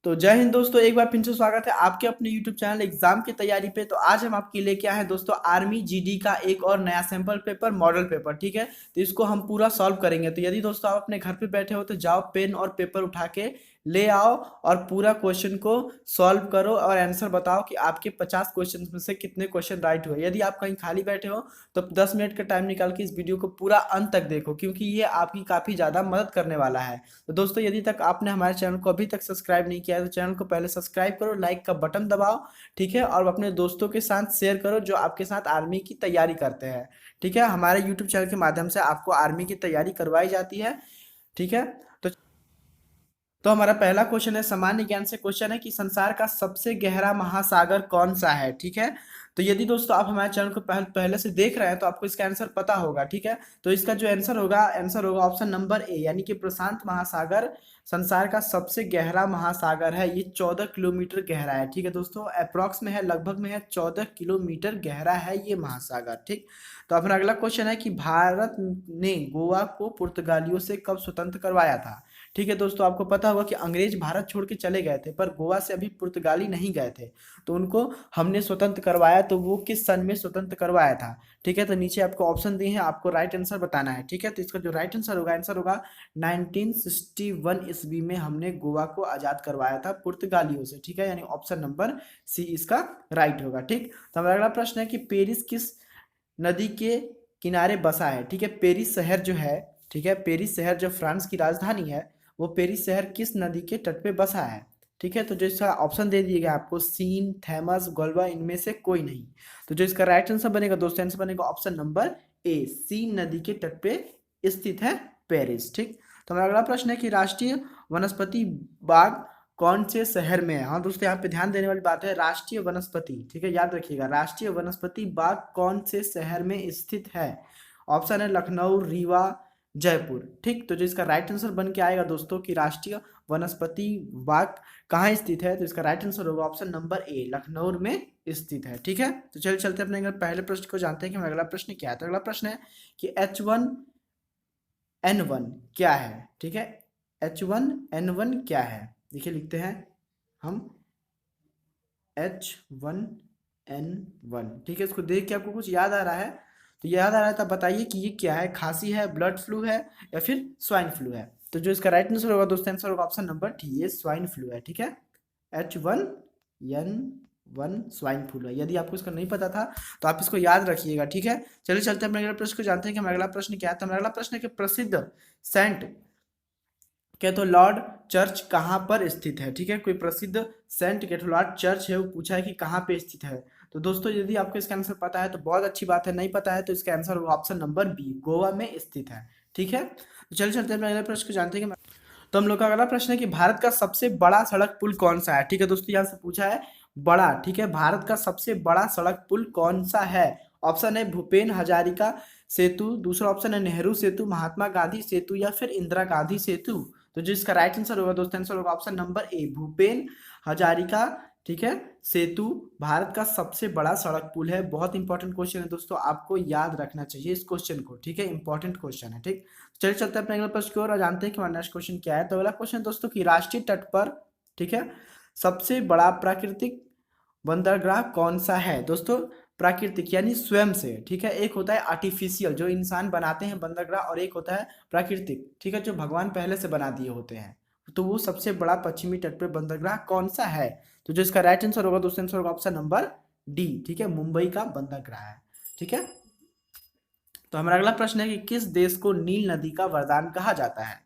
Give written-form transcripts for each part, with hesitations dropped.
तो जय हिंद दोस्तों, एक बार फिर से स्वागत है आपके अपने YouTube चैनल एग्जाम की तैयारी पे। तो आज हम आपके लेके आए हैं दोस्तों आर्मी जीडी का एक और नया सैंपल पेपर, मॉडल पेपर। ठीक है, तो इसको हम पूरा सॉल्व करेंगे। तो यदि दोस्तों आप अपने घर पे बैठे हो तो जाओ पेन और पेपर उठा के ले आओ और पूरा क्वेश्चन को सॉल्व करो और आंसर बताओ कि आपके 50 क्वेश्चन में से कितने क्वेश्चन राइट हुए। यदि आप कहीं खाली बैठे हो तो 10 मिनट का टाइम निकाल के इस वीडियो को पूरा अंत तक देखो, क्योंकि ये आपकी काफ़ी ज़्यादा मदद करने वाला है। तो दोस्तों यदि तक आपने हमारे चैनल को अभी तक सब्सक्राइब नहीं किया है तो चैनल को पहले सब्सक्राइब करो, लाइक का बटन दबाओ। ठीक है, और अपने दोस्तों के साथ शेयर करो जो आपके साथ आर्मी की तैयारी करते हैं। ठीक है, हमारे यूट्यूब चैनल के माध्यम से आपको आर्मी की तैयारी करवाई जाती है। ठीक है, तो हमारा पहला क्वेश्चन है, सामान्य ज्ञान से क्वेश्चन है कि संसार का सबसे गहरा महासागर कौन सा है। ठीक है, तो यदि दोस्तों आप हमारे चैनल को पहले से देख रहे हैं तो आपको इसका आंसर पता होगा। ठीक है, तो इसका जो आंसर होगा ऑप्शन नंबर ए, यानी कि प्रशांत महासागर संसार का सबसे गहरा महासागर है। ये 14 किलोमीटर गहरा है। ठीक है दोस्तों, अप्रॉक्स में है, लगभग में है, 14 किलोमीटर गहरा है ये महासागर। ठीक, तो अपना अगला क्वेश्चन है कि भारत ने गोवा को पुर्तगालियों से कब स्वतंत्र करवाया था। ठीक है दोस्तों, आपको पता होगा कि अंग्रेज भारत छोड़ के चले गए थे, पर गोवा से अभी पुर्तगाली नहीं गए थे, तो उनको हमने स्वतंत्र करवाया। तो वो किस सन में स्वतंत्र करवाया था। ठीक है, तो नीचे आपको ऑप्शन दिए हैं, आपको राइट आंसर बताना है। ठीक है, तो इसका जो राइट आंसर होगा 1961 ईस्वी में हमने गोवा को आजाद करवाया था पुर्तगालियों से। ठीक है, यानी ऑप्शन नंबर सी इसका राइट होगा। ठीक, तो हमारा अगला प्रश्न है कि पेरिस किस नदी के किनारे बसा है। ठीक है, पेरिस शहर जो है, ठीक है, पेरिस शहर जो फ्रांस की राजधानी है, वो पेरिस शहर किस नदी के तट पे बसा है। ठीक है, तो जो इसका ऑप्शन दे दिए गए आपको, सीन, थैमस, गोल्वा, इनमें से कोई नहीं। तो जो इसका राइट आंसर बनेगा दोस्तों, आंसर बनेगा ऑप्शन नंबर ए, सीन नदी के तट पे स्थित है पेरिस। ठीक, तो हमारा अगला प्रश्न है कि राष्ट्रीय वनस्पति बाग कौन से शहर में है। हाँ दोस्तों, यहाँ पे ध्यान देने वाली बात है, राष्ट्रीय वनस्पति। ठीक है, याद रखिएगा, राष्ट्रीय वनस्पति बाग कौन से शहर में स्थित है। ऑप्शन है लखनऊ, रीवा, जयपुर। ठीक, तो जो इसका राइट आंसर बन के आएगा दोस्तों कि राष्ट्रीय वनस्पति बाग कहाँ स्थित है, तो इसका राइट आंसर होगा ऑप्शन नंबर ए, लखनऊ में स्थित है। ठीक है, तो चलिए चलते अपने अगर पहले प्रश्न को जानते हैं कि हमारा अगला प्रश्न क्या है। तो अगला प्रश्न है कि H1N1 क्या है। ठीक है, H1N1 क्या है, देखिए लिखते हैं हम H1N1। ठीक है, इसको देख के आपको कुछ याद आ रहा है, तो याद आ रहा है तो बताइए कि ये क्या है, खांसी है, ब्लड फ्लू है, या फिर स्वाइन फ्लू है। तो जो इसका राइट आंसर होगा दोस्तों, आंसर होगा ऑप्शन नंबर डी, ये स्वाइन फ्लू है। ठीक है, H1N1 स्वाइन फ्लू है। यदि आपको इसका नहीं पता था तो आप इसको याद रखिएगा। ठीक है, चलिए चलते हैं अपने अगले प्रश्न को जानते हैं कि हमारा अगला प्रश्न क्या है। तो हमारा अगला प्रश्न है कि प्रसिद्ध सेंट कैथोलॉर्ड चर्च कहाँ पर स्थित है। ठीक है, कोई प्रसिद्ध सेंट कैथोलॉर्ड चर्च है, वो पूछा है कि कहाँ पे स्थित है। तो दोस्तों यदि आपको इसका आंसर पता है तो बहुत अच्छी बात है, नहीं पता है तो इसका आंसर होगा ऑप्शन नंबर बी, गोवा में स्थित है। ठीक है, तो चलिए चलते हैं अगले प्रश्न को जानते हैं। तो हम लोग का अगला प्रश्न है कि भारत का सबसे बड़ा सड़क पुल कौन सा है। ठीक है दोस्तों, यहाँ से पूछा है बड़ा। ठीक है, भारत का सबसे बड़ा सड़क पुल कौन सा है। ऑप्शन है भूपेन हजारिका सेतु, दूसरा ऑप्शन है नेहरू सेतु, महात्मा गांधी सेतु, या फिर इंदिरा गांधी सेतु। तो जो इसका राइट आंसर होगा दोस्तों, आंसर होगा option number A, Bhupen Hazarika, ठीक है, सेतु भारत का सबसे बड़ा सड़क पुल है। बहुत इंपॉर्टेंट क्वेश्चन है दोस्तों, आपको याद रखना चाहिए इस क्वेश्चन को। ठीक है, इंपॉर्टेंट क्वेश्चन है। ठीक, चलिए चलते हैं अपने अगले प्रश्न की ओर और जानते हैं कि हमारा नेक्स्ट क्वेश्चन क्या है। तो अगला क्वेश्चन दोस्तों कि राष्ट्रीय तट पर, ठीक है, सबसे बड़ा प्राकृतिक बंदरगाह कौन सा है। दोस्तों प्राकृतिक यानी स्वयं से, ठीक है, एक होता है आर्टिफिशियल जो इंसान बनाते हैं बंदरगाह, और एक होता है प्राकृतिक, ठीक है, जो भगवान पहले से बना दिए होते हैं। तो वो सबसे बड़ा पश्चिमी तट पर बंदरगाह कौन सा है। तो जो इसका राइट आंसर होगा दोस्तों, आंसर होगा ऑप्शन नंबर डी, ठीक है, मुंबई का बंदरगाह है। ठीक है, तो हमारा अगला प्रश्न है कि किस देश को नील नदी का वरदान कहा जाता है।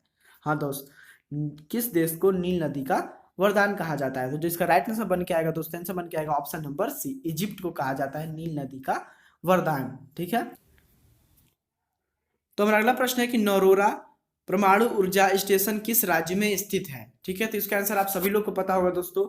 हाँ दोस्त, किस देश को नील नदी का वरदान कहा जाता है। तो जो इसका राइट आंसर बन के आएगा दोस्तों, आंसर बन के आएगा ऑप्शन नंबर सी, इजिप्ट को कहा जाता है नील नदी का वरदान। ठीक है, तो हमारा अगला प्रश्न है कि नौरोरा परमाणु ऊर्जा स्टेशन किस राज्य में स्थित है। ठीक है, तो इसका आंसर आप सभी लोग को पता होगा दोस्तों,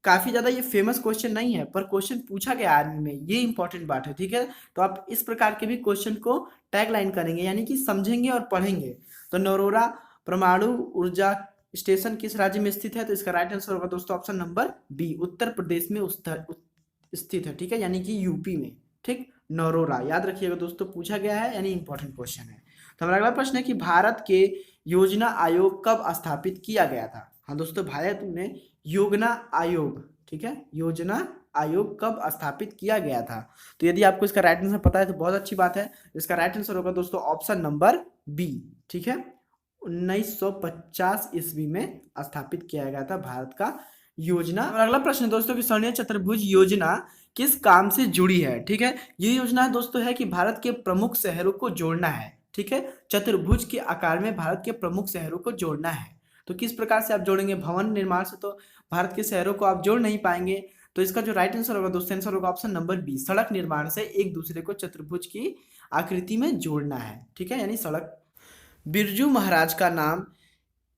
काफी ज्यादा ये फेमस क्वेश्चन नहीं है, पर क्वेश्चन पूछा गया आर्मी में, ये इंपॉर्टेंट बात है। ठीक है, तो आप इस प्रकार के भी क्वेश्चन को टैग लाइन करेंगे, यानी कि समझेंगे और पढ़ेंगे। तो नौरोरा परमाणु ऊर्जा स्टेशन किस राज्य में स्थित है, तो इसका राइट आंसर होगा दोस्तों option number B, Uttar Pradesh में स्थित है। ठीक है, यानी कि यूपी में। ठीक, नौरोरा याद रखिएगा दोस्तों, पूछा गया है, यानी इंपॉर्टेंट क्वेश्चन है। तो हमारा अगला प्रश्न है कि भारत के योजना आयोग कब स्थापित किया गया था। हाँ दोस्तों, भारत में योजना आयोग, ठीक है, योजना आयोग कब स्थापित किया गया था? तो यदि आपको इसका राइट आंसर पता है तो बहुत अच्छी बात है। इसका राइट आंसर होगा दोस्तों ऑप्शन नंबर बी, ठीक है, 1950 ईस्वी में स्थापित किया गया था भारत का योजना। और अगला प्रश्न दोस्तों की स्वर्णीय चतुर्भुज योजना किस काम से जुड़ी है? ठीक है, ये योजना दोस्तों है कि भारत के प्रमुख शहरों को जोड़ना है, ठीक है, चतुर्भुज के आकार में भारत के प्रमुख शहरों को जोड़ना है। तो किस प्रकार से आप जोड़ेंगे? भवन निर्माण से तो भारत के शहरों को आप जोड़ नहीं पाएंगे। तो इसका जो राइट आंसर होगा दोस्तों, आंसर होगा ऑप्शन नंबर बी, सड़क निर्माण से एक दूसरे को चतुर्भुज की आकृति में जोड़ना है, ठीक है, यानी सड़क। बिरजू महाराज का नाम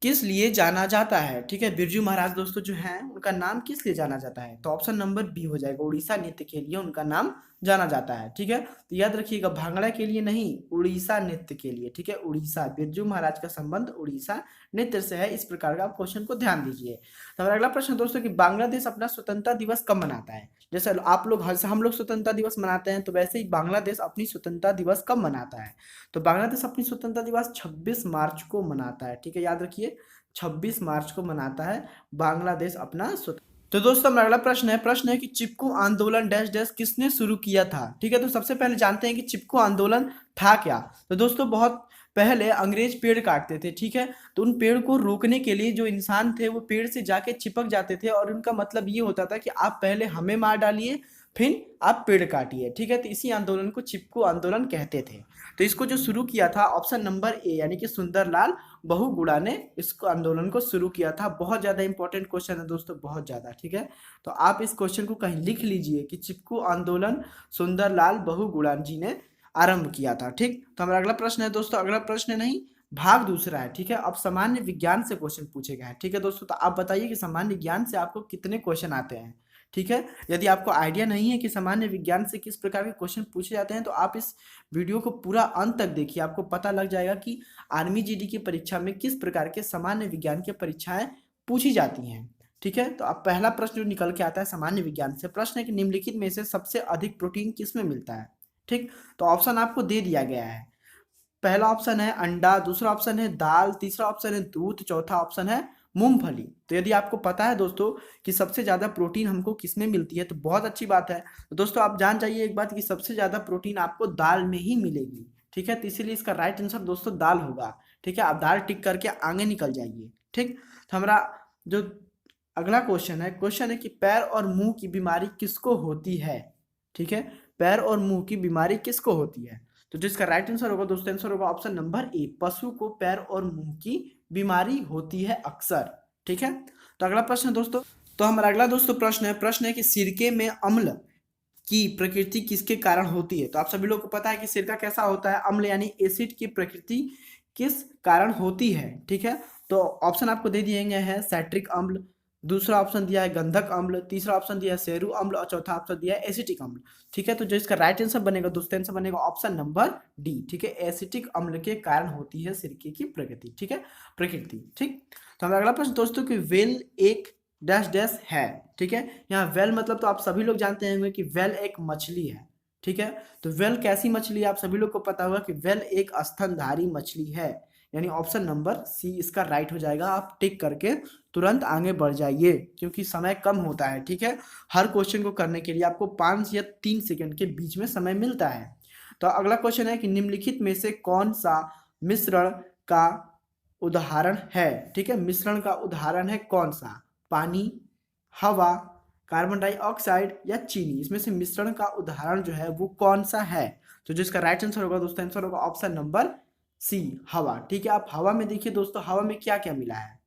किस लिए जाना जाता है? ठीक है, बिरजू महाराज दोस्तों जो हैं उनका नाम किस लिए जाना जाता है? तो ऑप्शन नंबर बी हो जाएगा, उड़ीसा नृत्य के लिए उनका नाम जाना जाता है, ठीक है। तो याद रखिएगा, भांगड़ा के लिए नहीं, उड़ीसा नृत्य के लिए, ठीक है, उड़ीसा, बिरजू महाराज का संबंध उड़ीसा नृत्य से है। इस प्रकार का आप क्वेश्चन को ध्यान दीजिए। तो हमारा अगला प्रश्न दोस्तों कि बांग्लादेश अपना स्वतंत्रता दिवस कब मनाता है? जैसे आप लोग हम लोग स्वतंत्रता दिवस मनाते हैं, तो वैसे ही बांग्लादेश अपनी स्वतंत्रता दिवस कब मनाता है? तो बांग्लादेश अपनी स्वतंत्रता दिवस 26 मार्च को मनाता है, ठीक है, याद रखिए 26 मार्च को मनाता है बांग्लादेश अपना स्वतंत्र। तो दोस्तों हमारा अगला प्रश्न है कि चिपकू आंदोलन डैश डैश किसने शुरू किया था? ठीक है, तो सबसे पहले जानते हैं कि चिपकू आंदोलन था क्या। तो दोस्तों बहुत पहले अंग्रेज पेड़ काटते थे, ठीक है, तो उन पेड़ को रोकने के लिए जो इंसान थे वो पेड़ से जाके चिपक जाते थे, और उनका मतलब ये होता था कि आप पहले हमें मार डालिए फिर आप पेड़ काटिए, ठीक है। तो इसी आंदोलन को चिपकू आंदोलन कहते थे। तो इसको जो शुरू किया था ऑप्शन नंबर ए, यानी कि सुंदरलाल बहुगुणा ने इस आंदोलन को शुरू किया था। बहुत ज्यादा इंपॉर्टेंट क्वेश्चन है दोस्तों, बहुत ज्यादा, ठीक है। तो आप इस क्वेश्चन को कहीं लिख लीजिए कि चिपकू आंदोलन सुंदरलाल बहुगुणा जी ने आरंभ किया था, ठीक। तो हमारा अगला प्रश्न है दोस्तों, अगला प्रश्न नहीं, भाग दूसरा है, ठीक है। अब सामान्य विज्ञान से क्वेश्चन पूछे गए हैं, ठीक है दोस्तों। तो आप बताइए कि सामान्य ज्ञान से आपको कितने क्वेश्चन आते हैं, ठीक है। यदि आपको आइडिया नहीं है कि सामान्य विज्ञान से किस प्रकार के क्वेश्चन पूछे जाते हैं, तो आप इस वीडियो को पूरा अंत तक देखिए, आपको पता लग जाएगा कि आर्मी जीडी की परीक्षा में किस प्रकार के सामान्य विज्ञान की परीक्षाएं पूछी जाती हैं, ठीक है। तो अब पहला प्रश्न जो निकल के आता है सामान्य विज्ञान से, प्रश्न है कि निम्नलिखित में से सबसे अधिक प्रोटीन किस में मिलता है, ठीक। तो ऑप्शन आपको दे दिया गया है। पहला ऑप्शन है अंडा, दूसरा ऑप्शन है दाल, तीसरा ऑप्शन है दूध, चौथा ऑप्शन है मूंगफली। तो यदि आपको पता है दोस्तों कि सबसे ज्यादा प्रोटीन हमको किसमें मिलती है, तो बहुत अच्छी बात है। तो दोस्तों आप जान जाइए एक बात कि सबसे ज्यादा प्रोटीन आपको दाल में ही मिलेगी, ठीक है। तो इसीलिए इसका राइट आंसर दोस्तों दाल होगा, ठीक है। आप दाल टिक करके आगे निकल जाइए, ठीक। तो हमारा जो अगला क्वेश्चन है कि पैर और मुंह की बीमारी किसको होती है, ठीक है। पैर और मुंह की बीमारी किसको होती है? तो जिसका राइट आंसर होगा दोस्तों, आंसर होगा ऑप्शन नंबर ए, पशु को पैर और मुंह की बीमारी होती है अक्सर, ठीक है। तो अगला प्रश्न दोस्तों, तो हमारा अगला दोस्तों प्रश्न है कि सिरके में अम्ल की प्रकृति किसके कारण होती है? तो आप सभी लोग को पता है कि सिरका कैसा होता है, अम्ल यानी एसिड की प्रकृति किस कारण होती है, ठीक है। तो ऑप्शन आपको दे दिए गए हैं, सैट्रिक अम्ल, दूसरा ऑप्शन दिया है गंधक अम्ल, तीसरा ऑप्शन दिया है सेरू अम्ल, और चौथा ऑप्शन दिया है एसिटिक अम्ल, ठीक है। तो जो इसका राइट आंसर बनेगा दोस्तों, आंसर बनेगा ऑप्शन नंबर डी, ठीक है, एसिटिक अम्ल के कारण होती है सिरके की प्रकृति, ठीक है, प्रकृति, ठीक। तो हमारा अगला प्रश्न दोस्तों कि वेल एक डैश डैश है, ठीक है। यहाँ वेल मतलब तो आप सभी लोग जानते होंगे कि वेल एक मछली है, ठीक है। तो वेल कैसी मछली है? आप सभी लोग को पता होगा कि वेल एक स्तनधारी मछली है, यानी ऑप्शन नंबर सी इसका राइट हो जाएगा। आप टिक करके तुरंत आगे बढ़ जाइए क्योंकि समय कम होता है, ठीक है। हर क्वेश्चन को करने के लिए आपको 5 या 3 सेकंड के बीच में समय मिलता है। तो अगला क्वेश्चन है कि निम्नलिखित में से कौन सा मिश्रण का उदाहरण है, ठीक है। मिश्रण का उदाहरण है कौन सा? पानी, हवा, कार्बन डाइऑक्साइड या चीनी, इसमें से मिश्रण का उदाहरण जो है वो कौन सा है? तो जिसका राइट आंसर होगा दोस्तों, आंसर होगा ऑप्शन नंबर सी, हवा, ठीक है। आप हवा में देखिए दोस्तों, हवा में क्या क्या मिला है,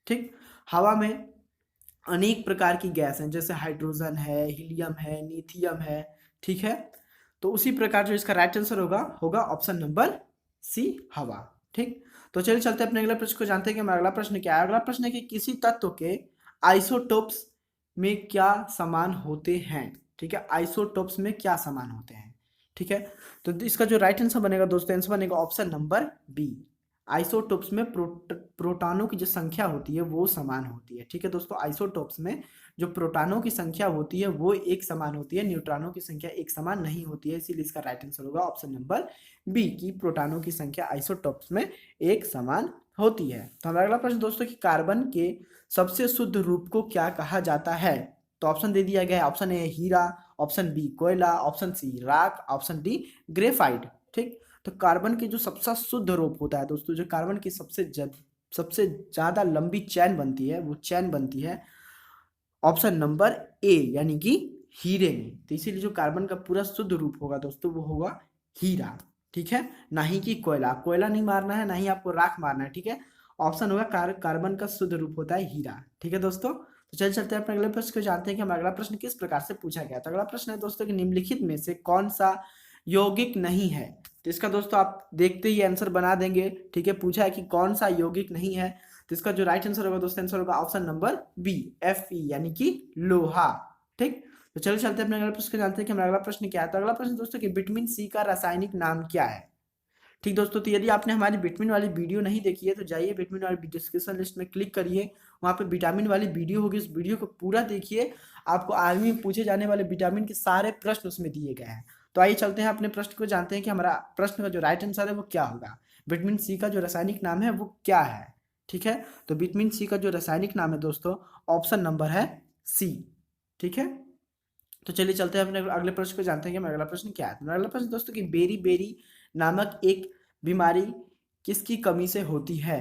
ठीक। हवा में अनेक प्रकार की गैस हैं, जैसे हाइड्रोजन है, हीलियम है, लिथियम है, ठीक है। तो उसी प्रकार जो इसका राइट आंसर होगा ऑप्शन नंबर सी, हवा, ठीक। तो चलिए चलते हैं अपने अगले प्रश्न को, जानते हैं कि हमारा अगला प्रश्न क्या है। अगला प्रश्न है कि किसी तत्व के आइसोटोप्स में क्या समान होते हैं, ठीक है। आइसोटोप्स में क्या समान होते हैं, ठीक है। तो इसका जो राइट आंसर बनेगा दोस्तों, आंसर बनेगा ऑप्शन नंबर बी, आइसोटोप्स में प्रोटॉनों की जो संख्या होती है वो समान होती है, ठीक है दोस्तों। आइसोटोप्स में जो प्रोटॉनों की संख्या होती है वो एक समान होती है, न्यूट्रॉनों की संख्या एक समान नहीं होती है, इसीलिए इसका राइट आंसर होगा ऑप्शन नंबर बी की प्रोटॉनों की संख्या आइसोटोप्स में एक समान होती है। तो हमारा अगला प्रश्न दोस्तों कि कार्बन के सबसे शुद्ध रूप को क्या कहा जाता है? तो ऑप्शन दे दिया गया है, ऑप्शन ए हीरा, ऑप्शन बी कोयला, ऑप्शन सी राख, ऑप्शन डी ग्रेफाइट। ठीक, तो कार्बन की जो सबसे शुद्ध रूप होता है दोस्तों, जो कार्बन की सबसे ज्यादा लंबी चैन बनती है, वो चैन बनती है ऑप्शन नंबर ए यानी कि हीरे में। तो इसीलिए जो कार्बन का पूरा शुद्ध रूप होगा दोस्तों वो होगा हीरा। ठीक है, ना ही कि कोयला, कोयला नहीं मारना है, ना ही आपको राख मारना है। ठीक है, ऑप्शन होगा कार्बन का शुद्ध रूप होता है हीरा। ठीक है दोस्तों, तो चल चलते हैं अपने अगले प्रश्न को जानते हैं कि हमारा अगला प्रश्न किस प्रकार से पूछा गया। तो अगला प्रश्न है दोस्तों कि निम्नलिखित में से कौन सा यौगिक नहीं है? तो इसका दोस्तों आप देखते ही आंसर बना देंगे। ठीक है, पूछा है कि कौन सा यौगिक नहीं है, तो इसका जो राइट आंसर होगा दोस्तों, आंसर होगा ऑप्शन नंबर बी Fe यानी कि लोहा। ठीक, तो चलिए चलते हैं अपने अगला प्रश्न को जानते हैं कि हमारा अगला प्रश्न क्या है। तो अगला प्रश्न दोस्तों कि विटामिन सी का रासायनिक नाम क्या है? ठीक दोस्तों, तो यदि आपने हमारी विटामिन वाली वीडियो नहीं देखी है तो जाइए विटामिन वाली डिस्क्रिप्शन लिस्ट में क्लिक करिए, वहाँ पे विटामिन वाली वीडियो होगी, उस वीडियो को पूरा देखिए। आपको आर्मी में पूछे जाने वाले विटामिन के सारे प्रश्न उसमें दिए गए हैं। तो आइए चलते हैं अपने प्रश्न को जानते हैं कि हमारा प्रश्न का जो राइट आंसर है वो क्या होगा। विटामिन सी का जो रासायनिक नाम है वो क्या है? ठीक है, तो विटामिन सी का जो रासायनिक नाम है दोस्तों, ऑप्शन नंबर है सी। ठीक है, तो चलिए चलते हैं अपने अगले प्रश्न को जानते हैं कि हमारा अगला प्रश्न क्या है। तो अगला प्रश्न दोस्तों कि बेरी बेरी नामक एक बीमारी किसकी कमी से होती है?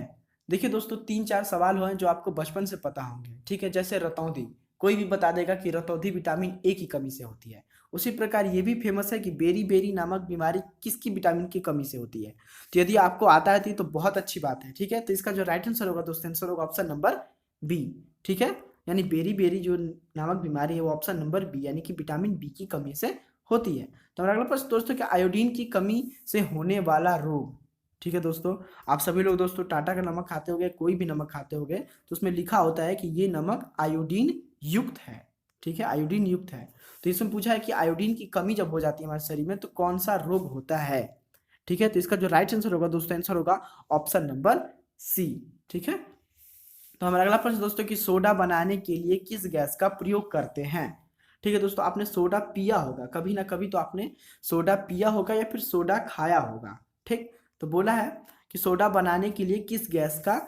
देखिए दोस्तों, 3-4 सवाल हुए हैं जो आपको बचपन से पता होंगे। ठीक है, जैसे रतौंधी, कोई भी बता देगा कि रतौंधी विटामिन ए की कमी से होती है। उसी प्रकार ये भी फेमस है कि बेरी बेरी नामक बीमारी किसकी विटामिन की कमी से होती है। तो यदि आपको आता है तो बहुत अच्छी बात है। ठीक है, तो इसका जो राइट आंसर होगा दोस्तों, आंसर होगा ऑप्शन नंबर बी। ठीक है, यानी बेरी बेरी जो नामक बीमारी है वो ऑप्शन नंबर बी यानी कि विटामिन बी की कमी से होती है। तो हमारा अगला प्रश्न दोस्तों कि आयोडीन की कमी से होने वाला रोग। ठीक है दोस्तों, आप सभी लोग दोस्तों टाटा का नमक खाते होंगे, कोई भी नमक खाते होंगे, तो उसमें लिखा होता है कि ये नमक आयोडीन युक्त है। ठीक है, आयोडीन युक्त है। तो इसमें पूछा है कि आयोडीन की कमी जब हो जाती है हमारे शरीर में तो कौन सा रोग होता है? ठीक है, तो इसका जो राइट आंसर होगा दोस्तों, आंसर होगा ऑप्शन नंबर सी। ठीक है, तो हमारा अगला प्रश्न दोस्तों कि सोडा बनाने के लिए किस गैस का प्रयोग करते हैं? ठीक है दोस्तों, आपने सोडा पिया होगा कभी ना कभी, तो आपने सोडा पिया होगा या फिर सोडा खाया होगा। ठीक, तो बोला है कि सोडा बनाने के लिए किस गैस का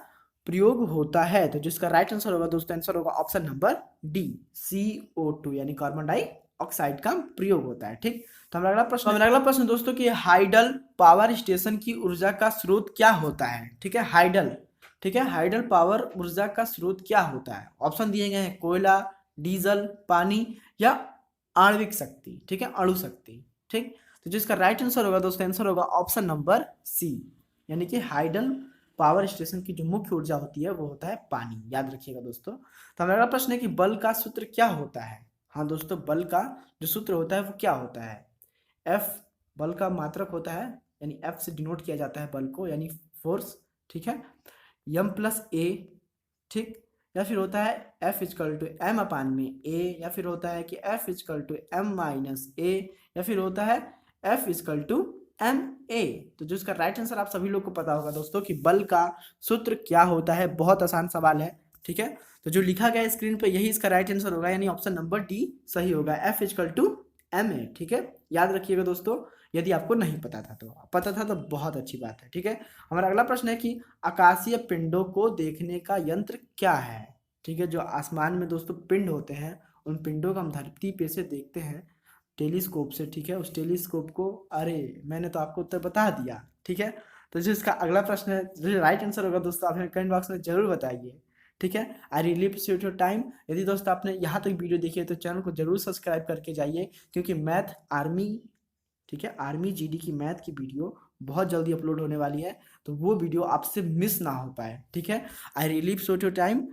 प्रयोग होता है, तो जिसका राइट आंसर होगा दोस्तों, आंसर होगा ऑप्शन नंबर डी CO2 यानी कार्बन डाइऑक्साइड का प्रयोग होता है। ठीक, तो हमारा अगला प्रश्न दोस्तों कि हाइडल पावर स्टेशन की ऊर्जा का स्रोत क्या होता है? ठीक है, हाइडल, ठीक है, हाइडल पावर ऊर्जा का स्रोत क्या होता है? ऑप्शन दिए गए हैं कोयला, डीजल, पानी या आणविक शक्ति। ठीक है, अणु शक्ति। ठीक, तो जिसका राइट आंसर होगा दोस्तों, आंसर होगा ऑप्शन नंबर सी यानी कि हाइडल पावर स्टेशन की जो मुख्य ऊर्जा होती है वो होता है पानी। याद रखिएगा दोस्तों। तो हमारा अगला प्रश्न है कि बल का सूत्र क्या होता है? हाँ दोस्तों, बल का जो सूत्र होता है वो क्या होता है? एफ बल का मात्रक होता है, यानी एफ से डिनोट किया जाता है बल को, यानी फोर्स। ठीक है, M+A। ठीक, या फिर होता है F=M/A, या फिर होता है कि F=M-A, या फिर होता है F=MA। तो जो इसका राइट आंसर आप सभी लोग को पता होगा दोस्तों कि बल का सूत्र क्या होता है। बहुत आसान सवाल है। ठीक है, तो जो लिखा गया है स्क्रीन पे यही इसका राइट आंसर होगा, यानी ऑप्शन नंबर डी सही होगा, F=MA। ठीक है, याद रखिएगा दोस्तों, यदि आपको नहीं पता था। तो पता था तो बहुत अच्छी बात है। ठीक है, हमारा अगला प्रश्न है कि आकाशीय पिंडों को देखने का यंत्र क्या है? ठीक है, जो आसमान में दोस्तों पिंड होते हैं उन पिंडों को हम धरती पे से देखते हैं टेलीस्कोप से। ठीक है, उस टेलीस्कोप को, अरे मैंने तो आपको उत्तर बता दिया। ठीक है, तो जो इसका अगला प्रश्न है, जो राइट आंसर होगा दोस्तों, आप हमें कमेंट बॉक्स में जरूर बताइए। ठीक है, I really appreciate your time. यदि दोस्तों आपने यहाँ तक वीडियो देखी है तो चैनल को जरूर सब्सक्राइब करके जाइए, क्योंकि मैथ आर्मी, ठीक है, आर्मी GD की मैथ की वीडियो बहुत जल्दी अपलोड होने वाली है, तो वो वीडियो आपसे मिस ना हो पाए। ठीक है, I really appreciate your time.